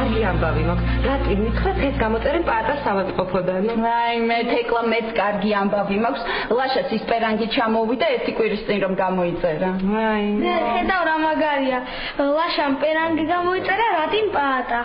კარგი ამბავი მაქვს. რატი მითხრა დღეს გამოწერენ პაატას ავადმყოფოდან. აი მე თეკლა მეც კარგი ამბავი მაქვს. ლაშაც ის პერანგი ჩამოვიდა ერთი კვირის წინ რომ გამოიწერა. აი. ხედავ რა მაგარია. ლაშამ პერანგი გამოიწერა რატინ პაატა.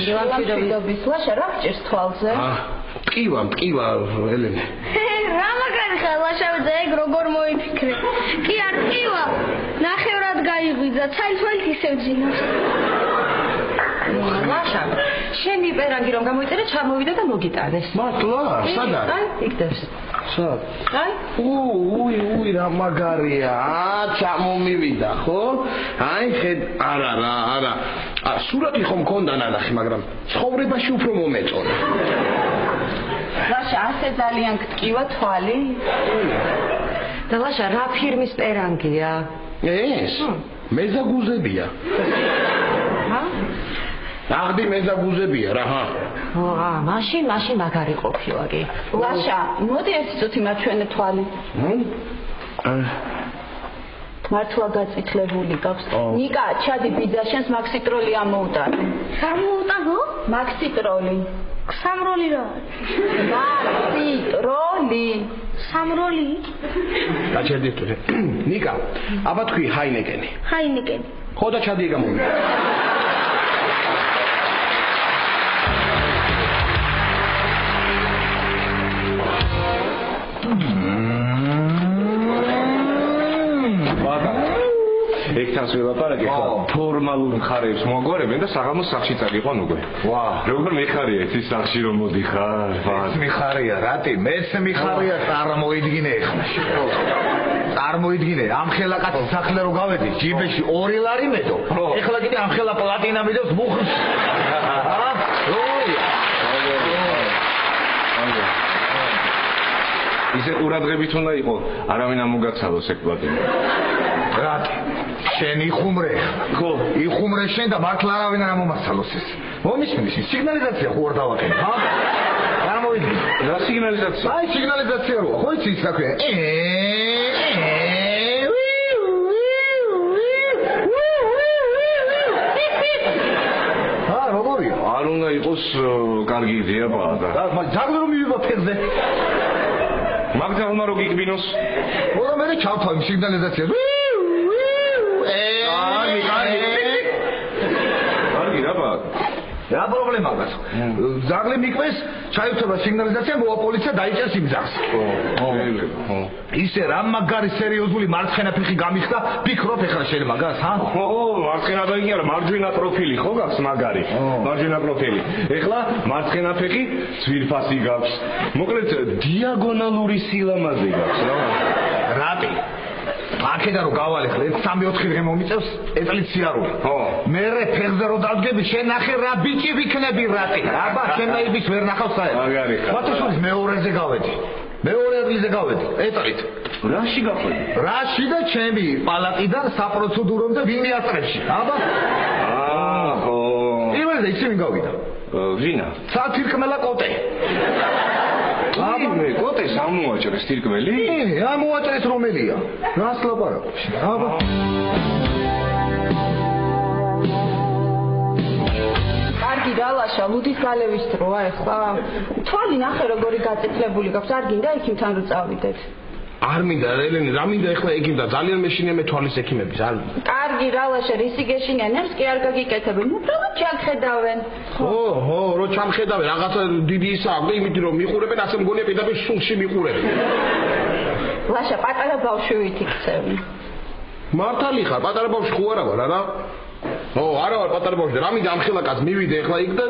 Დილამშვიდობის ლაშა რა გჭირს თვალზე? მტკივა ელენე. რა მაგარი ხარ ლაშავიძე ეგ როგორ მოიფიქრე? კი არ მტკივა. ნახევრად გაიღვიძა, ცალ-ცალ ისევ ძინავს. ლაშა, შენი პერანგი რომ გამოიწერე ჩამოვიდა და მოგიტანეს. მართლა? სად არის? აი, იქდევს. სად? აი, უი რა მაგარია. ჩამომივიდა, ხო? აი ხედ არა. სურათი ხომ მქონდა ნანახი, მაგრამ ცხოვრებაში უფრო მომეწონა. ლაშა ასე ძალიან გტკივა თვალი? და ლაშა რა ფირმის პერანგია? ეს მეზაგუზებია. ჰა? აღდი მეზაგუზებია რა, ჰა? მაშინ მაგარი ყოფილა კი. ლაშა, მოდი ერთი წუთი მაჩვენე თვალი. მართლა გაწითლებული გაქვს. ნიკა, ჩადი ბიძაშენს მაქსიტროლი ამოუტანე. გამოუტანო? მაქსიტროლი. სამროლი რა? მაქსიტროლი. სამროლი? გაჩერდი თუ. ნიკა, აბა თქვი ჰაინეკენი. ჰაინეკენი. ხო და ჩადი გამოვიდა. ექთანს ველაპარაკე ხა ფორმალურ მხარეებს მოგვარებენ და საღამოს სახლში წავიყვან უკვე. ვა, როგორ მიხარია ეს სახლში რომ მოდიხარ? ეს მიხარია, რატი? მეც მიხარია, წარმოიდგინე ეხლა. წარმოიდგინე, ამ ხელა კაცის სახლე რო გავედი, ჯიბეში 2 ლარი მედო. ეხლა კიდე ამ ხელა პლატინა მედოს მუხლს. ისე ყურადღებით უნდა იყო, არავინ არ მოგაცალოს ეგ პლატინა. რატი? შენ იხუმრე. ხო, იხუმრე შენ და მართლა არავინ არ მომასწავლოს ეს. მომისმენი სიგნალიზაცია ხო არ დავაკეთე, ჰა? გამოვიდი. რა სიგნალიზაცია? აი სიგნალიზაცია როა, ხო იცი ის რა ქვია? როგორია? არ უნდა იყოს კარგი იდეა პაატა. ძაღლი რომ მივიდა ფეხზე. მაგდალმა რო გიგბინოს. მოდა მე ჩავთავი სიგნალიზაციას. კარგი რა პაატა. რა პრობლემა აქვს? ძაღლი მიკვეს, ჩაივთება სიგნალიზაცია, მოვა პოლიცია დაიჭერს იმ ძაღლს. ხო. ისე რა მაგარი სერიოზული მარცხენა ფეხი გამიხდა, ფიქრობ ეხლა შენ მაგას, ჰა? ხო, მარცხენა ფეხი არა, მარჯვენა პროფილი ხო გაქვს მაგარი? მარჯვენა პროფილი. ეხლა მარცხენა ფეხი ძვირფასი გაქვს. მოკლედ დიაგონალური სილამაზე გაქვს რა. რატი? აქედან რო გავალე ხლე 3-4 დღე მომიწევს ეტლით სიარული. ხო. მე ფეხზე რო დავდგები, შენ ნახე რა ბიჭი ვიქნები რატი. აბა შენ მეიბის ვერ ნახავს საერთოდ. მაგარი ხარ. მათთვის მეორეზე გავედი. მეორე ადგილზე გავედი. ეტლით. რაში გახვედი? რაში და ჩემი პალატიდან საპროცედურომდე ვინიატრებში. აბა. ხო. იმაზე ისე ვინ გავიდა? ვინა? სათირკმელა კოტე. მე კოტეს ამოაჭრეს თირკმელი? ამოაჭრეს რომელია? რას ლაპარაკობს? აბა. კარგი დალაშა, ლუდის გალევის დროა ეხლა. თვალი ნახე როგორი გაწითლებული გაქვს, არ გინდა იქიმთან რო წავიდეთ. არ მინდა ელენე რა მინდა ეხლა ექიმდა ძალიან მეშინია მე თვალის ექიმების არ კარგი რა ლაშა რისი გეშინიან ებს კი არ გაგიკეთებენ უბრალოდ ჩამხედავენ ხო რო ჩამხედავენ რაღაცა დიდი ისა აქვს იმით რომ მიყურებენ ასე მგონია პირდაპირ სულში მიყურებენ ლაშა პატარა ბავშვი ვითიქცევი მართალი ხარ პატარა ბავშვი ხო არა ვარ არა არა ვარ პატარა ბავშვი რა მინდა ამხელა კაც მივიდე ეხლა იქ და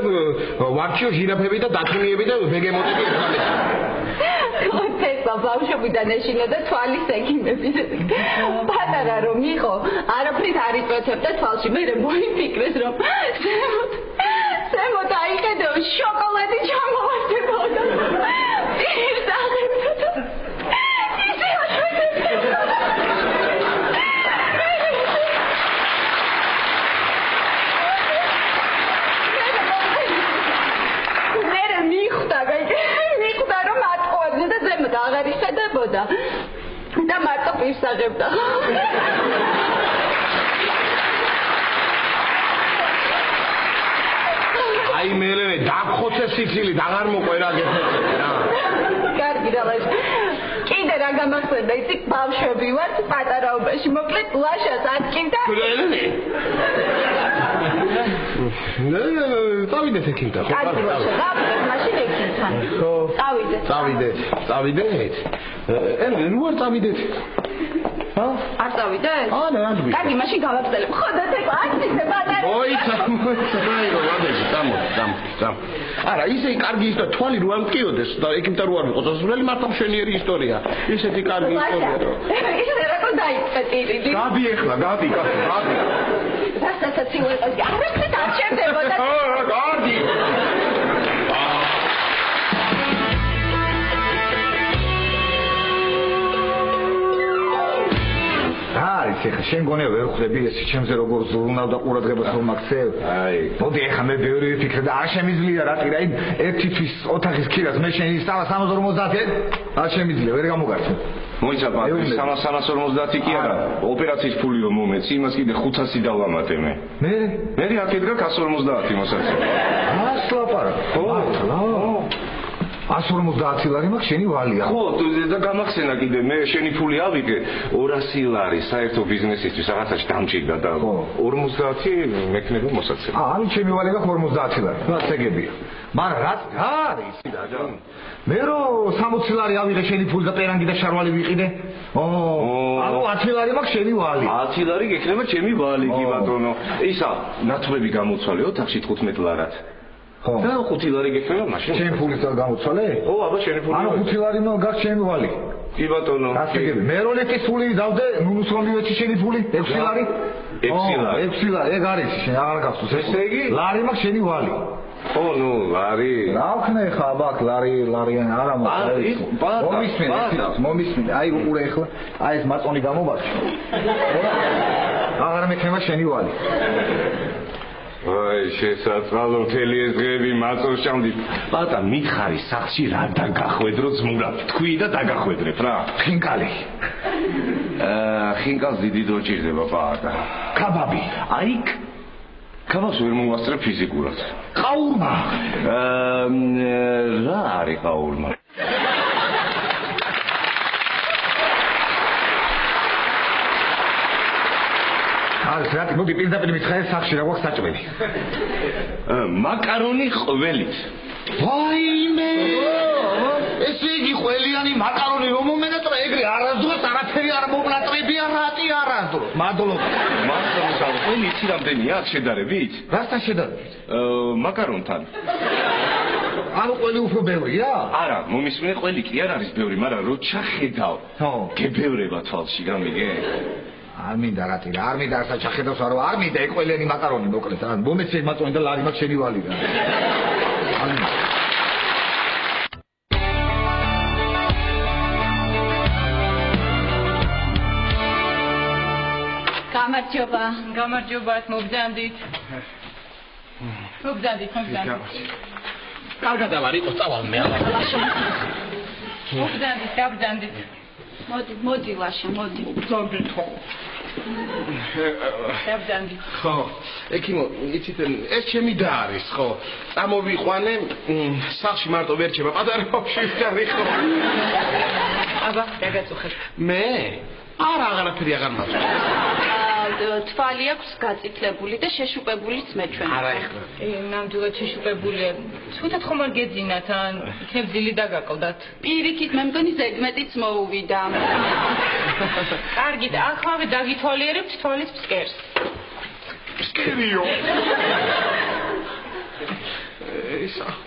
ვარჩიო ჟირაფები და დათინიები და ბეგემოტები თესლა ბავშვობიდან ეშინა და თვალის ექიმები პატარა რომ იყო არაფრით არ იწვეთებდა თვალში მე მოიფიქრეს რომ ზემოთ აიხედო შოკოლადი ჩამოვარდებოდა ის აღებდა ისე აშვეთებდა მიხდა რომ ატყუებდა და ზემოთ აღარ იხედებოდა და მარტო პირს აღებდა აი მე ელენე დაგხოცე სიცილით აღარ მოყვე რა გეთეთე რა კარგი რა ლაშა კიდე რა გამახსენდა იცი ბავშვები ვართ პატარაობაში მოკლედ ლაშას ატკინდა ელენე წავიდეთ ექიმთან ხო კარგი ლაშა გავიდეთ მაშინ ექიმთან ხო წავიდეთ ელენე ნუ არ წავიდეთ არ წავიდეთ? არა, რა გიქნა? კარგი, მაშინ გავაგზავნებ. ხო და თქო, არ ისე პატარა. მოიცა, რაიო, ვადეში, წამო. არა, ისე კარგი ისტორია, თვალი რო არ მткиოდეს და ექიმთან რო არ ვიყო, ზუსტად მართლა მშვენიერი ისტორია. ისეთი კარგი ისტორია რო. ისე რა დაიწყე ტირიდი. გადი ეხლა, გადი. რასაც ვიყოს, არაფრით არ შემდებოდა. გადი. ეხლა შენ გონია ვერ ხვდები ეს ჩემზე როგორ ზრუნავ და ყურადღებას რომ მაქცევ? აი, მოდი ეხლა მე ბევრი ვიფიქრე და არ შემიძლია რა ტირა, აი ერთი თვის ოთახის ქირას მე შენი 350 არ შემიძლია, ვერ გამოგართე. მოიცა ბატონო, 350 კი არა, ოპერაციის ფული რომ მომეცი, იმას კიდე 500 დავამატე მე. მე აქ ედგა 150 მოსაცი. ასლაპარა. ხო, 150 ლარი მაქვს შენი ვალია. ხო, და გამახსენა კიდე მე შენი ფული ავიღე 200 ლარი საერთო ბიზნესისთვის რაღაცაში დამჭირდა და 50 მექნება მოსაცემ. აი ჩემი ვალია გაქვს 50 ლარი. რა წეგებია. მაგრამ რა არის ისი და მე რომ 60 ლარი ავიღე შენი ფული და პერანგი და შარვალი ვიყიდე. ანუ 10 ლარი მაქვს შენი ვალი. 10 ლარი გექნება ჩემი ვალი კი ბატონო. ისა, ნათლები გამოცვალე ოთახში 15 ლარად. ხო. და 5 ლარი გექნება მაშინ. შენ ფულის და გამოცვალე? ო, აბა შენი ფული. ანუ 5 ლარი გაქვს შენი ვალი. კი ბატონო. გასაგები. მე როლეთის ფული დავდე, ნუნუს რომივეცი შენი ფული? 6 ლარი? 6 ლარი. 6 ლარი, ეგ არის შენ აღარ გახსოვს. ესე იგი? ლარი მაქვს შენი ვალი. ო, ნუ, ლარი. რა ვქნე ხა აბა ლარიანი არა მაქვს. მომისმინე. აი უყურე ახლა. აი ეს მაწონი გამოვარჩი. აღარ მექნება შენი ვალი. აი შესაძლოა მთელი ეს დღეები მაწონს ჩამდით. პატა მითხარი სახში რა დაგახვედრო ძმურად. თქვი და დაგახვედრებ რა. ხინკალი. ხინკალს დიდი დრო ჭირდება პატა. კაბაბი. აი კაბაბს ვერ მოვასწრებ ფიზიკურად. ყაურმა. რა არის ყაურმა? არის რა მოდი პირდაპირ მითხარ სახში რა გვაქვს საჭმელი. მაკარონი ყველით. ვაიმე! ესე იგი ყველიანი მაკარონი რომ მომენატრა ეგრე არასდროს არაფერი არ მომნატრებია რატი არასდროს. მადლობა. მაკარონთან ყველი იცი რამდენია აქ შედარებით? რასთან შედარებით? მაკარონთან. ანუ ყველი უფრო ბევრია? არა, მომისმენე ყველი კი არ არის ბევრი, მაგრამ რო ჩახედავ. ხო. გებევრება თვალში გამიგე? არ მინდა რატი რა არ მინდა ასა ჩახედავს არა არ მინდა ეყოლიანი მაკარონი მოკლედ რა მომეცე მაწონი და ლარი მაქვს შენი ვალი რა გამარჯობა მოგძანდით კარგად ვარ იყო წავალ მე მოგძანდით მოდი ლაშა მოდი მოგძანდით ხო ეკიმო იცით ეს ჩემი და არის ხო წამოვიყვანე სახში მარტო ვერ ჩება პატარა ბავშვი ვთარი ხო აბა, რა გაწუხებ? მე? აღარაფერი აღარ მაქვს. თვალი აქვს გაწითლებული და შეშუპებულიც მეჩვენა. არა ეხლა. ნამდვილად შეშუპებულია. ცუდად ხომ არ გეძინათ ან იქნებ ძილი დაგაკლდათ. პირიქით მე მგონი ზედმეტიც მოუვიდა. კარგით, ახლა დაგითვალიერებთ თვალის ფსკერს. ფსკერიო.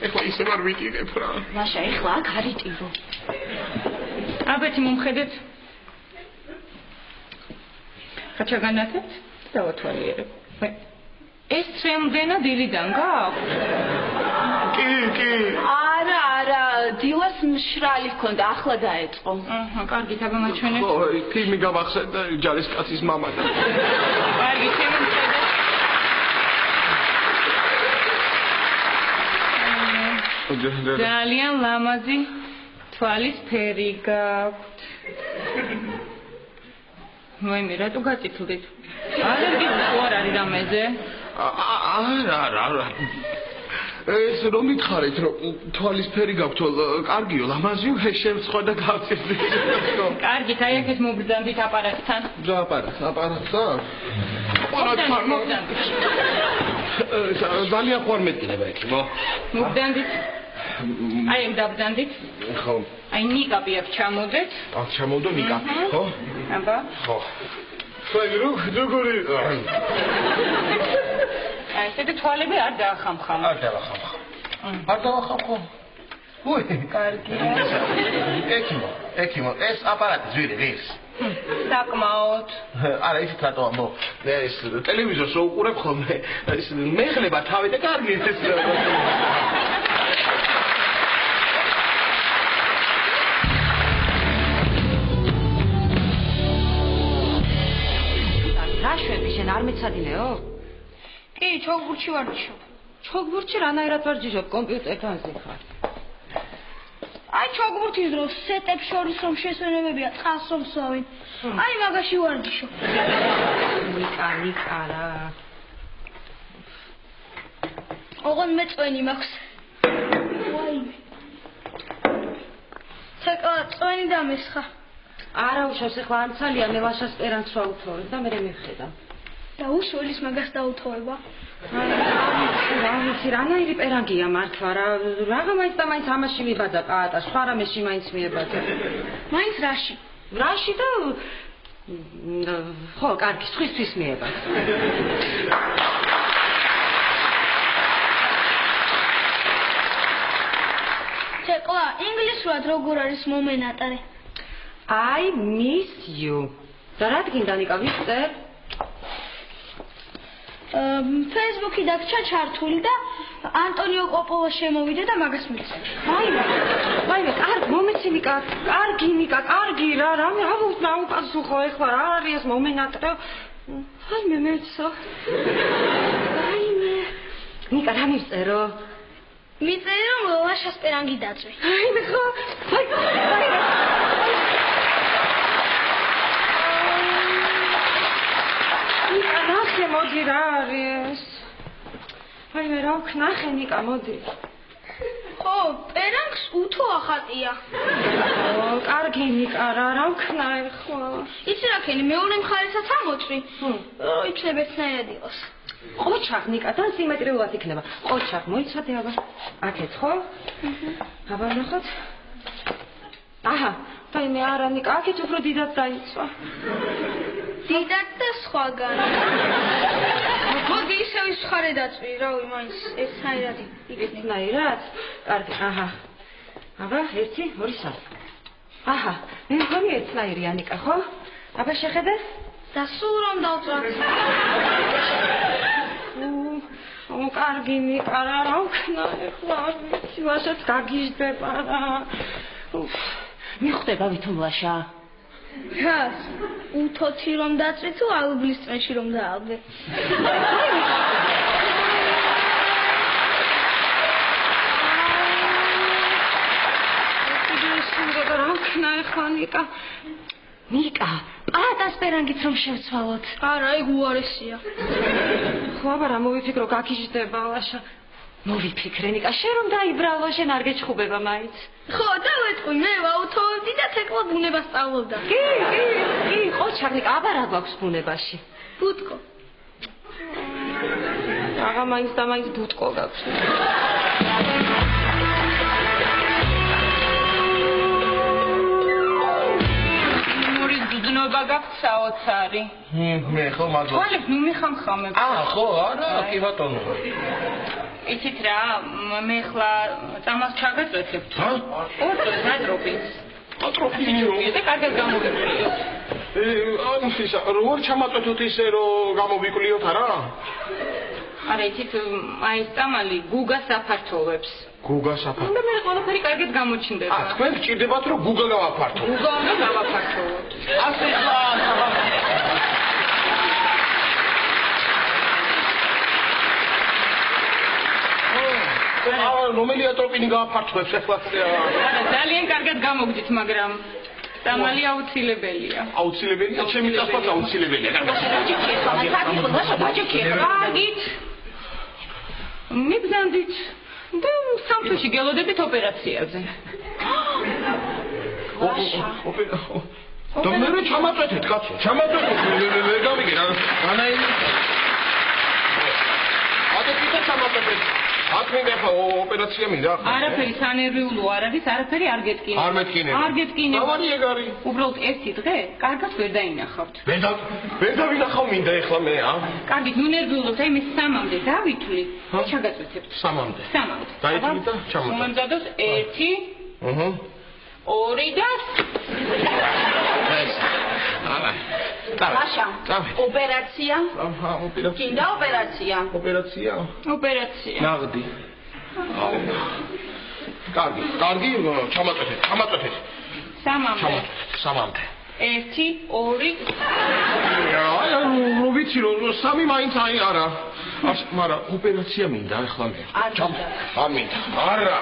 ეხლა ისე არ ვიტირებ რა. მაშა ეხლა აქ არიტირო. აბეთი მომხედეთ. ხაჩაგანათეთ? დავათვალიერებ. ეს წვემდენა დილიდან გააქვს? კი. არა, დილას მშრალი ჰქონდა, ახლა დაეწყო. აჰა, კარგით, აბა მაჩვენეთ. ო, ფილმი გავახსენდა ჯარისკაცის მამა და. კარგი, შემომხედეთ. ძალიან ლამაზი თვალის ფერი გაქვთ. მოიმე, რატო გაწითლდით? ალერგია არ არის რამეზე? არა. ეს რომ მითხარით, რომ თვალის ფერი გაქვთ, კარგიო, ლამაზიო, შემცხვა და გავწითლით. კარგით, აი აქ ეს მობრძანდით აპარატთან. აპარატთან? მობრძანდით. ძალიან ხوار მეტინება იქ, მო. მობრძანდით. აი ამ დაბრძანდით. ხო. აი ნიკაპი აქ ჩამოდეთ. აქ ჩამოვდო ნიკა, ხო? აბა. ხო. როგორი იყო? აი ესეთი თვალები არ დაახამხა. არ დავახამხო. უი, კარგი. ეკიმო, ეს აპარატი ძვირი ღირს. საკმაოდ. არა, ისიც რატო ამბო? ეს ტელევიზორს რო უყურებ ხოლმე, ის მეხლება თავი და კარგი ეს. შენ არ მეცადინეო? კი, ჩოგბურთში ვარ ჯიშობ. ჩოგბურთში რანაირად ვარ ჯიშობ? კომპიუტერთან ზიხარ. აი ჩოგბურთის დროს სეტებს შორის რომ შესვენებებია, წყალს რომ სვავენ. აი მაგაში ვარ ჯიშობ. ნიკა რა. ოღონ მეწვენი მაქვს. ვაიმე. ცეკა წვენი დამესხა. არა უშავს ახლა ანცალია მე ვაშას პერანს ვაუთოვებ და მე მივხედა. და უშოლის მაგას დაუთოვება. რა ვიცი, რანაირი პერანგია მართლა რა. რაღა მაინც ამაში მიბაძა პაატა, სხვა რამეში მაინც მიებაძა. მაინც რაში? რაში და ხო, კარგი, სხვისთვის მიებაძა. ცეკლა, ინგლისურად როგორ არის მომენატრე? I miss you. და რა გინდა ნიკა ვიწერ? Facebook-ი დაგჭა ჩართული და ანტონიო კოპოლა შემოვიდა და მაგას მიცე. ვაიმე, კარგი, მომეცი ნიკა, კარგი რა უპასუხო ეხლა რა არის ეს მომენატრე? ვაიმე, მეცო. ვაიმე. ნიკა, რა მივწერო? მიწერი რომ ვაშას პერანგი დაწვი. ვაიმე, ხო? ვაიმე. მოდი რა არის? ვაიმე რა ვქნახე ნიკა მოდი. ხო, პერანგს უთო ახატია. ო, კარგი ნიკა რა ვქნაე ხო? იცი რა ქენი, მეორე მხარესაც ამოწვი. იცნებ ეცნაირად იყოს. ყოჩაღ ნიკა და სიმეტრიულად იქნება. ყოჩაღ მოიცადე აბა. აქეთ ხო? აბა ნახოთ. აჰა, ვაიმე არა ნიკა, აქეთ უფრო დიდად დაიწვა. დიდად და სხვაგან. მოდი ისევ ის მხარე დაწვი, რავი, მაინც ერთნაირად იქნება. ერთნაირად? კარგი, აჰა. აბა, 1, 2, 3. აჰა, მე მგონი ერთნაირია ნიკა, ხო? აბა შეხედე? და სულ რომ დავწვათ. კარგი ნიკა რა ვქნაე ხო? ვიცი, ვასაც გაგიჟდება რა. მიხვდება ვითომლაშა. რას? უთოთი რომ დაწვი თუ ალბლის წვენში რომ დაალბე? რა ვქნაე ხო ნიკა? ნიკა, პაატას პერანგით რომ შევცვალოთ. არა, ეგ უარესია. ხო, აბა რა მოვიფიქრო, გაგიჟდება ლაშა. მოვიფიქრე ნიკა შენ რომ დაიბრალო შენ არ გეჩხუბება მაინც ხო დავეთყვი მე ვაუთოვებდი და თეკლა ბუნება სწავლობდა კი ყოჩაღ ნიკა აბა რა გვაქვს ბუნებაში ბუტკო აღა მაინც და მაინც ბუტკო გაქვს ნობა გაქვს საოცარი. მე ხო მაგო. თვალებს ნუ მიხამხამებ. ხო, არა, კი ბატონო. იცით რა, მე ხლა წამას ჩაგაწვეთებ. ჰა? ორდროს ნატროფის. ნატროფის და კარგად გამოვიკვლიო. ისა, როგორ ჩამაწვეთოთ ისე რომ გამოვიკვლიოთ არა? არა, იცით, აი ეს წამალი გუგას აფართოვებს. გუგას აფართოვებს. და მე ყველაფერი კარგად გამოჩნდება. თქვენ გჭირდებათ რომ გუგა გავაფართო. გუგა უნდა გავაფართოვოთ. ასე ხა რომელი ატროპინი გააფართოვებს ახლა? არა, ძალიან კარგად გამოგდით, მაგრამ წამალი აუცილებელია. აუცილებელია, ჩემი წასვლაც აუცილებელია. კარგით. მიბრძანდით. და სამთუში გელოდებით ოპერაციაზე. და მე რა ჩამაწვეთეთ, კაცო? ჩამაწვეთეთ, ვერ გავიგე რა. ანაი. ატეკიტა ჩამაწვეთეთ. აკმინდა ხა ოპერაცია მინდა? არაფერი სანერვიულო არ არის, არაფერი არ გეტკინება. არ მეტკინება. არ გეტკინება. დავარი ეგარი. უბრალოდ ერთი დღე კარგად ვერ დაინახავთ. ვერ დავინახავ მინდა ეხლა მე, კარგით, ნუ ნერვიულობთ, აი მე 3-მდე დავითვლი, ჩაგაწვეთებთ. 3-მდე. 3-მდე. დაითვლით და ჩამოწვეთ. მომემზადოს 1 2 და ეს. არა. Masha, ოპერაცია? აჰა, ოპერაცია. კიდე ოპერაცია? ოპერაცია? ოპერაცია. ნაღდი. კარგი, ჩამაწვეთეთ. 3-მდე. 1 2 აი, რო ვიცი რომ 3 მაინც აი არა. მაგრამ ოპერაცია მინდა ახლა მე. არ მინდა. არა.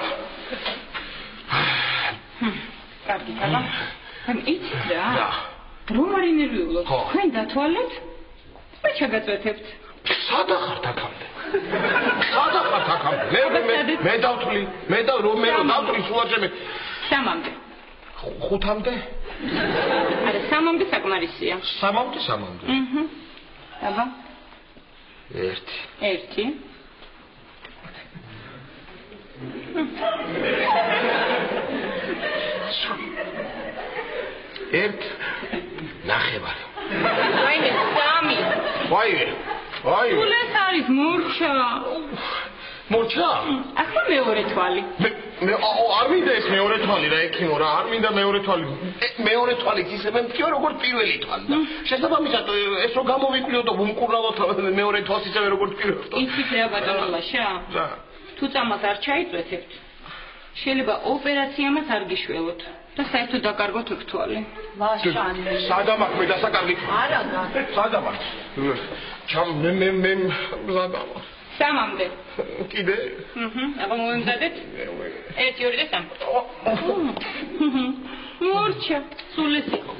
კარგი, καλά. იცით რა? რომ არ ინერვიულობ, თქვენ დათვალეთ, მე ჩაგაწვეთებთ. სადა ხართ აქამდე? მე დავთვლი, მე დავთვლი სულაჭე მე. 3-მდე. 5-მდე? არა, 3-მდე საკმარისია. 3-მდე? აბა. 1 ნახევარი. ვაიმე 3. ვაი. სულეს არის მორჩა. ახლა მეორე თვალი. მე არ მინდა ეს მეორე თვალი რა ექიმო რა, არ მინდა მეორე თვალი. მეორე თვალი ისე მე მქიო როგორც პირველი თვალი და შესაბამისად ეს რო გამოვიკვლიო და ვუმკურნალოთ მეორე თვალს ისევე როგორც პირველი. იცით რა ბატონო ლაშა? თუ წამალს არ ჩაიწვეთებთ, შეიძლება ოპერაციამაც არ გიშველოთ. და საერთოდ დაკარგოთ ეგ თვალი. ლაშანე. სადამაკ მე დასაკარგი. არა, სადამაკ. მე სადამაკ. 3-მდე. კიდე? აბა მომემზადეთ? 1 2 და 3. მორჩა, სულეს იყო.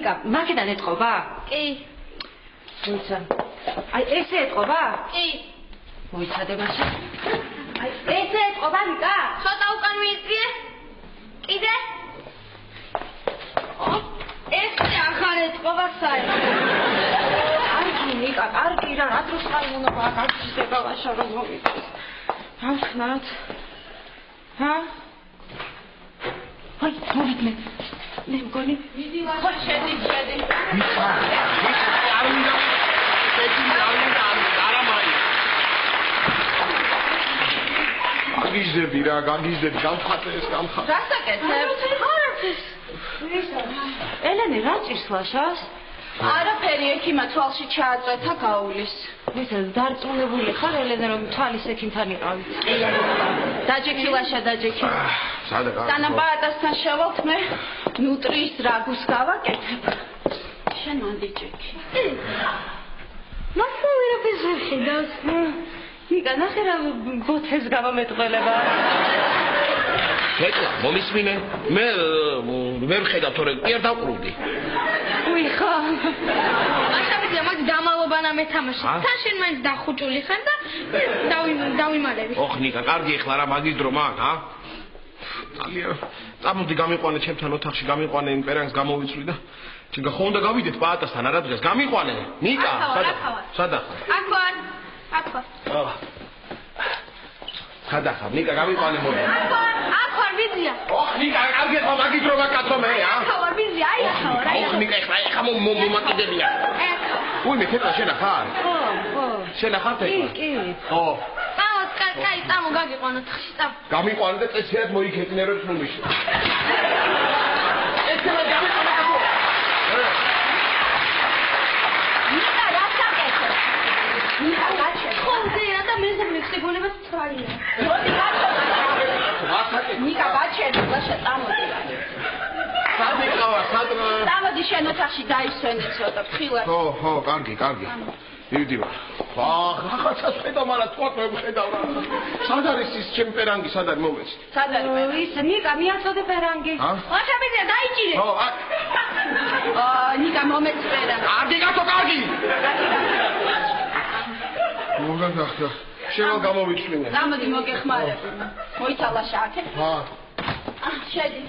ნიკა, მაგიდან ეთყობა? კი. მოიცა. აი, ესე ეთყობა? კი. მოიცადე მაშინ. აი, ესე ეთყობა ნიკა? ცოტა უკან მიიწვიე. კიდე? ესე ახარ ეთყობა საერთოდ. კარგი ნიკა, კარგი რა, რა დროს ხარიმუნობა გაგჩნდება ვაშა რომ მოვიწვის. ავხნათ. ჰა? აი, მოვიდნენ. მე მგონი ხო შედი. გაგიზდები, გამხატე ეს გამხატე. გასაკეთებ? ელენე რა ჭირს ლაშას? არაფერი ექიმა თვალში ჩააწვეთა გაულის. ვისაც დარწმუნებული ხარ ელენე რომ თვალის ექიმთან იყავით? დაჯექი ლაშა დაჯექი. სადა გა? სანამ პაატასთან შევალთ მე ნუტრიის რაგუს გავაკეთებ. შენ მანდიჯექი. მასა ვერაფერს ვერ ხედავს. ნიკა, ნახე რა ბოთეს გამომეტყველება. ეკლა მომისმინე მე ვხედავ თორე პირ დავყრუდი უი ხო ახლა მოდი დამალობანა მეთამაშე თან შენ მაინც დახუჭული ხარ და დავიმალები ოხ ნიკა კარგი ეხლა რა მაგის დრო მაგ წამოდი გამიყვანე ჩემთან ოთახში გამიყვანე იმ პერანგს გამოვიცვლი და ჩიგა ხომ და გავიდეთ პაატასთან არა დღეს გამიყვანე ნიკა სადა აქ ვარ სადა ხარ ნიკა გამიყვანე მოდი აქ ვარ ვიზია ოხ ნიკა კარგი ხომ მაგის დრო ვაკაცო მე აქ ვარ ვიზია აი აქ ვარ ოხ ნიკა ეხლა მომაკიდებია უი მე თეთრა შენ ახარ ხო შენ ახარ თეთრა კი ხო კაი წამო გაგიყვანო თხში წამ გამიყვანე და წესიათ მოიქეკნერებს ნუმიში ესელა გამიყვანე ნიკა რა საკეთო ნიკა გაჩე ხოლმე და მე ზემექსებულებას ცვალია მოდი გაჩე ნიკა გაჩე ლაშა წამოდი სადიყავა სადმა წამოდი შენ ოთახში დაისვენე ცოტა ფხილად ხო კარგი მივდივარ ახაც ხედავ მაგრამ თქვა მე ვხედავ რა სად არის ის ჩემი პერანგი სად არის მომეც სად არის პერანგი ის ნიკა მიაწოდე პერანგი ვაშაბიძე დაიჭირე ხო ნიკა მომეც პერანგი კარგი გასო კარგი მოგახდა შევა გამოვიჩვინე წამოდი მოგეხმარებ მოიცალაშა აქე შედი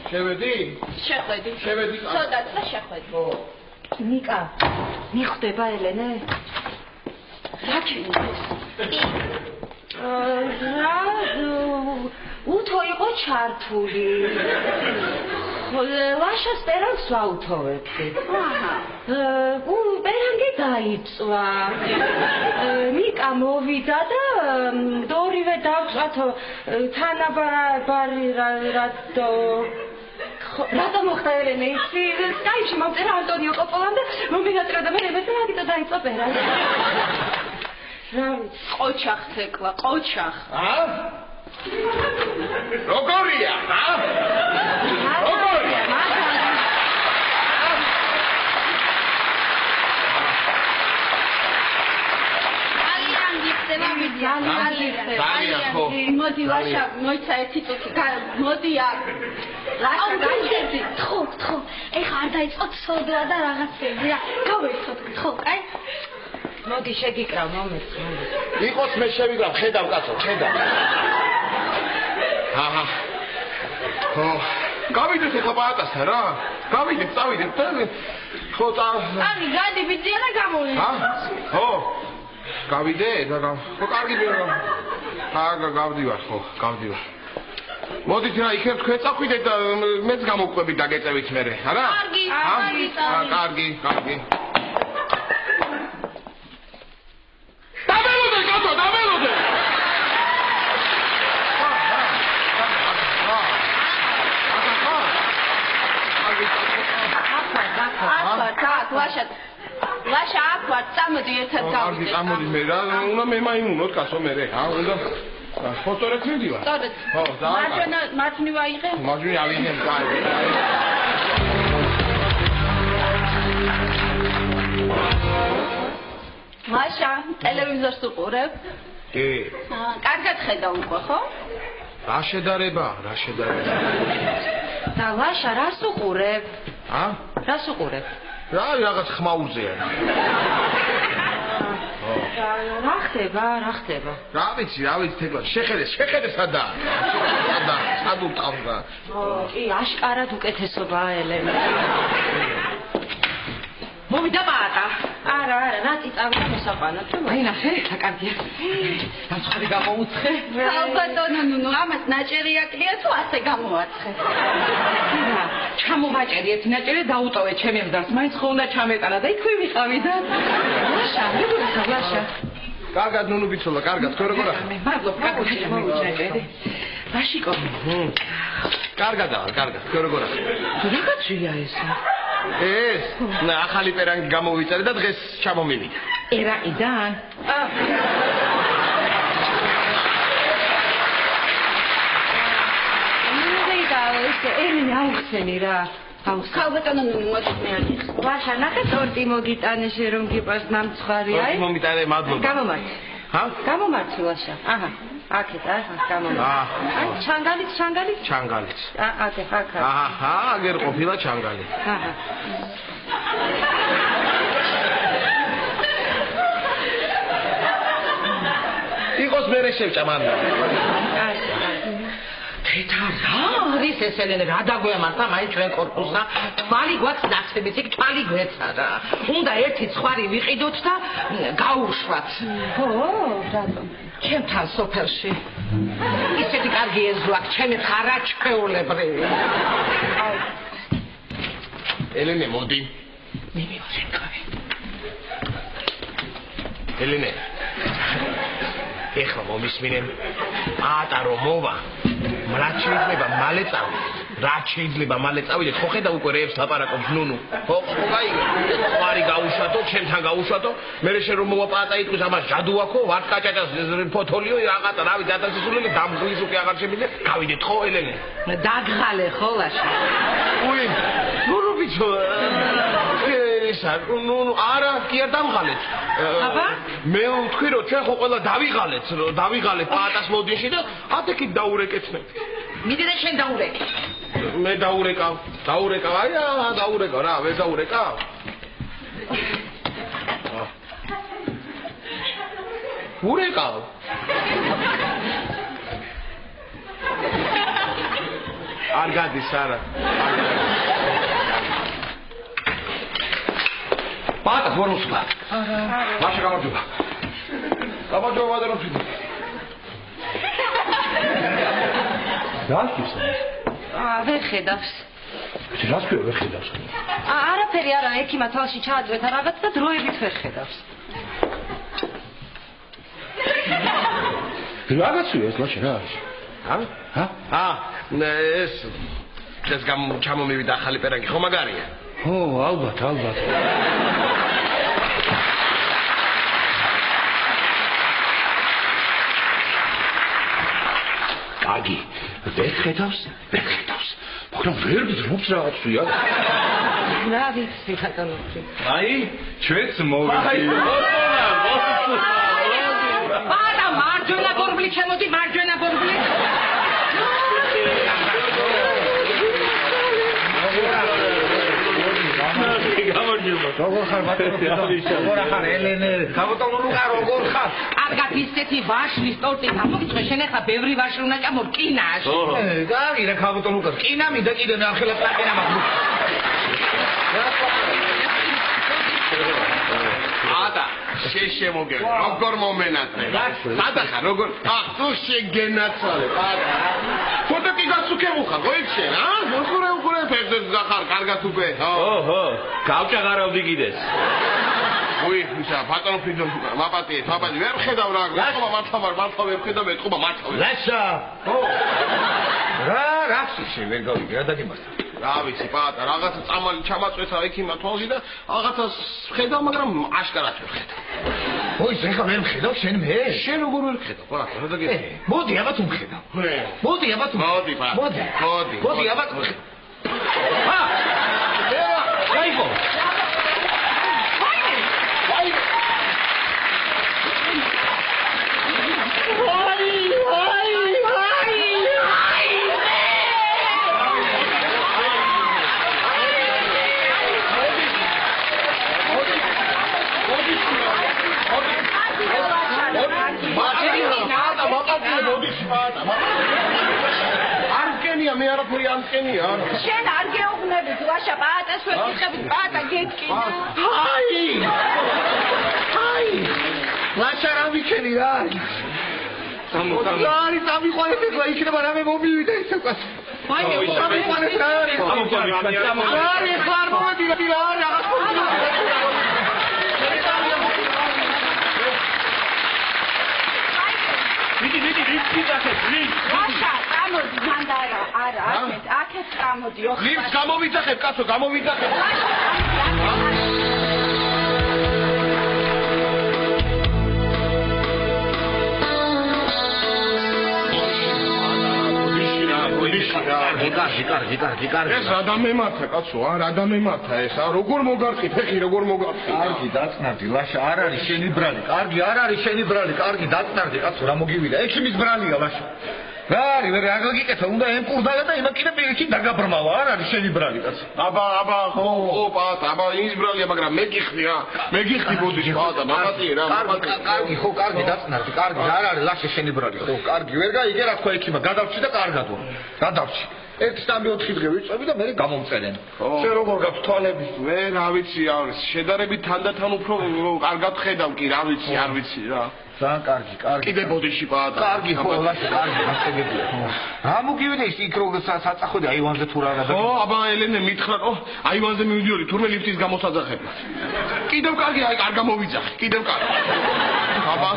შეხვედი ცოტა და შეხვედი ხო ნიკა მიხვდება ელენე რა ქინდეს რა უთო იყო ჩართული ლაშას პერანგს ვაუთოვებდი პერანგი დაიწვა ნიკა მოვიდა და ორივე დავწვათო თანაბარი რადო რატომ მოხდა ელენე ისი სკაიპში მომწერა ანტონიო კოპოლამ და მომინატრა და მე მეცნადი და დაიწვა პერანგი ყოჩახს ეკლა ყოჩახ როგორია როგორია მოდი ლაშა მოიცა ერთი წუთი მოდი აქ ლაშა გაიჭერდი თხო ეხა არ დაიწყო ცოდვა და რაღაცები რა გავერთოთ თხო კაი მოდი შეგიკრავ მომეც იყოს მე შევიკრავ ხედავ კაცო ხედავ ხო გავიდეთ ეხლა პაატასთან რა გავიდეთ წავიდეთ ხო აი გადი ბიძია და გამოვლენ ხო გავიდე და ხო კარგი გავდივარ ხო გავდივარ მოდით რა იქნებ თქვენ წახვიდეთ და მეც გამოვყვებით და გეწევით მერე არა კარგი დაველოდე კაცო დაველოდე ლაშა აქ ვარ წამოდი ერთად გავიდეთ წამოდი მე რა უნდა მე მაიმუნოთ კაცო მე რა უნდა ფოტორეთ მიდივარ სწორედ ხო მარჯვნივ აიღე მარჯვნივ ავიღე კარგი ლაშა ტელევიზორს უყურებ კი კარგად ხედავ უკვე ხო რა შედარება და ლაშა რას უყურებ რას უყურებ რა რაღაც ხმაურზეა რა ხდება რა ვიცი თექლა შეხედე სადაა სად უყავს რა კი აშკარად უკეთესობაა ელენე მოვიდა პაატა არა რატი წავიდა მოსაყვანად აი ნახე რა კარგია განცხადი გამოუცხე ალბათონო ნუნუ ამას ნაჭერი აკლია თუ ასე გამოაცხე ჩამოვაჭერი ერთი ნაჭერი დაუტოვე ჩემი მზარს მაინც ხო უნდა ჩამეტანა და იქვე ვიყავი და ლაშა კარგად ნუნუ ბიცოლა კარგად თქო როგორ ახლა მადლობა კარგად ჩამოვიჭრე ბაშიკო კარგადაა თქო როგორ ახლა რაღაცია ესა ეს ახალი პერანგი გამოვიწერე და დღეს ჩამომივიდა ერაყიდან ელენე აიხსენი რა ხალბატონო მოდი მე არის ლაშა ნახე ტორტი მოგიტანე შე რომ გიყვარს ნამცხვარი აი მომიტანე მადლობა გამომართ ჰა? გამომართილაშა. აჰა. აქეთ, გამომართ. ჩანგალიც. ჩანგალიც. აქეთ. აჰა, აგერ ყოფილა ჩანგალი. აჰა. იყოს მერე შევჭამანდა. თეთარა არის ეს ელენე რა დაგვემართა მაინც ჩვენ კორპუსა თვალი გვაქვს ნაცრებით იქ თვალი გვეცა რა უნდა ერთი ხვარი ვიყიდოთ და გაუშვათ ხო რატომ ჩემთან სოფელში ისეთი კარგი ეზო აქვს ჩემი ხარაჩქეულებრივი ელენე მოდი მე მივაშენქავე ელენე ეხლა მომისმინე პატა რომ მოვა რაც შეიძლება მალე წავიდეთ ხო ხედავ უკვე რეებს ლაპარაკობს ნუნუ ხო გაიგე ხვარი გაუშვათო ჩემთან გაუშვათო მე შენ რომ მოვა პატა იტყვის ამას ჯადუ აქო ვარ კაჭაჭას ფოთოლიო რაღაცა რავი დათასისული დამღლის უკვე აღარ შემიძლია გავიდეთ ხო ელენე დაგღალე ხო ლაში უი ნუ ბიჭო ნუ არა კი არ დამღალეთ აბა მე ვთქვი რომ ჩვენ ხო ყველა დავიღალეთ პატას მოდინში და ათექით დაურეკეთნებ მიდე შენ დაურეკე მე დაურეკავ აი დაურეკავ რა ვერ დაურეკავ ურეკავ არ გადის არა პატას ვერ უსვლა არა მაშინ გამარჯობა და რომ ვიდე რასკის ვერ ხედავს რას ქვია ვერ ხედავს არაფერი არა ექიმა თვალში ჩააძვეთა რაღაც და დროებით ვერ ხედავს რაღაცია ეს ლაშე რა არის ეს ჩამომივიდა ახალი პერანგი ხო მაგარია ო ალბათ აგი ვერ ხედავს მაგრამ ვერ გძრობს რაღაცია რა ვიცი ხატონოჩი აი ჩვენც მოვიდი პატა მარჯვენა ბორბლი ჩემოდი მარჯვენა ბორბლი როგორ ხარ ელენე გავუტანო როგორ ხარ კარგად ისეთი ვაშლის ტორტი გამოგიწვე შენ ახლა ბევრი ვაში უნდა ჭამო რკინაში გაგი რა გავუტანო რკინა მინდა კიდე ნახელა პლატინა მაქვს ატა შეშემოგე როგორ მომენატრე პატახა როგორ თუ შეგენაცვალე პატა ფოტოკი გასუქებუხა გოიქშენ როგორ ფერდებს გახარ კარგად უკვე ოჰო გავჭაღარავდი კიდეს უი ხისა ბატონო ფრიდონ მაპატიე ვერ ხედავ რა გასწობა მართლა ვერ ხედავ ეთყობა მართლა ლაშა რა ვერ გავიგე რა დაგიმართა რა ვიცი პატა რაღაცა წამალი ჩამაწვეცა ექიმა თვალში და რაღაცას ხედავ მაგრამ აშკარად ვერ ხედავ ოი ზეხა ვერ ხედავ შენ მე შენ როგორ ვერ ხედავ პატა რა დაგე მოდი აბათ უმხედავ მოდი აბათ გაიგო არგენია მე არაფერი არგენია შენ არ გეუბნებით ლაშა პატას ვერ გიხებით პატა გეტკინა აი ლაშა რა ვიქენი რა სამოთარი სამიყვანეთ ეხლა იქნება რამე მომივიდა ისე ყას აი სამიყვანეთ რა არის ეხლა არ მომედი რა რაღაც ლაშა გამოდი მანდარა არა აქეთ გამოდი ლიფტს გამოვიძახებ კაცო გამოვიძახებ კარგი. ეს რა დამემართა კაცო, რა დამემართა ეს, როგორ მოგარყი ფეხი, როგორ მოგარყი? კარგი, დაწნარდი, ლაშა, არ არის შენი ბრალი. კარგი, არ არის შენი ბრალი. კარგი, დაწნარდი, კაცო, რა მოგივიდა? ექიმის ბრალია, ლაშა. რა არის, მე რა გიგეკეთა, უნდა ემკურდალა და იმაკინე პირიქი დაგაბრმავა, არ არის შენი ბრალი, კაცო. აბა, ხო, პატა, იმის ბრალია, მაგრამ მე გიხდი რა. მე გიხდი ბოდიში, პატა, მამატი რა, მამატი. კარგი, ხო, კარგი, დაწნარდი, კარგი, არ არის ლაშა შენი ბრალი, ხო, კარგი, ვერ გაიგე რა თქვა ექიმა, გადავჭი და კარგად ვარ. გადავჭი. 1-3-4 დღე ვიწევი და მე გამომწერენ. შენ როგორ გაქვს თვალები? მე რა ვიცი, არის შედარებით თანდათან უფრო კარგად ხედავ კი, რა ვიცი, არ ვიცი რა. ძალიან კარგი. კიდე ბოდიში პატა. კარგი, ხო, ლაშა, კარგი, გასაგებია. რა მოგივიდა ის იქ როგორ საწახვედი აივანზე თუ რა და. ხო, აბა ელენე მითხრა, აივანზე მივიდიოდი თურმე ლიფტის გამოსაძახებლად. კიდევ კარგი, არ გამოვიძახი, კიდევ კარგი. აბა,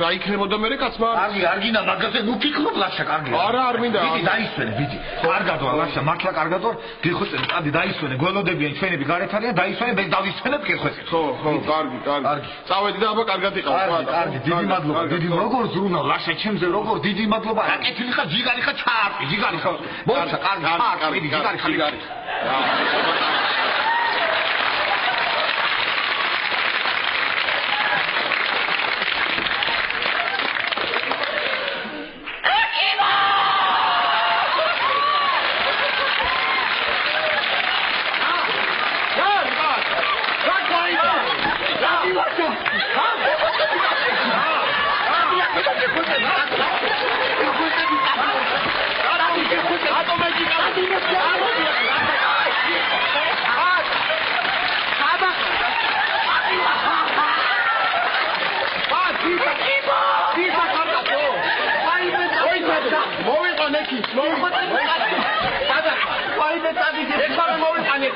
რა იქნებოდა მე კაცმა? კარგი, არგინა მაგაზე ნუ ფიქრობ ლაშა, კარგი. არა, არ მინდა. ბიდი დაისვენე, ბიდი. კარგად ვარ ლაშა, მართლა კარგად ვარ. გიხოცენ, წადი დაისვენე, გველოდებიან ჩვენები გარეთ არიან, დაისვენე, მე დავისვენებ გიხოცენ. ხო, კარგი. წავედი და აბა კარგად იყავ. კარგი, დიდი მადლობა. დიდი როგორ ზრუნავ ლაშა ჩემზე, როგორ დიდი მადლობა. რაკეთილი ხარ, ჯიგარი ხარ, ჩაარტი, ჯიგარი ხარ. მოიცა, კარგი, ჯიგარი ხარ. მოვიყანე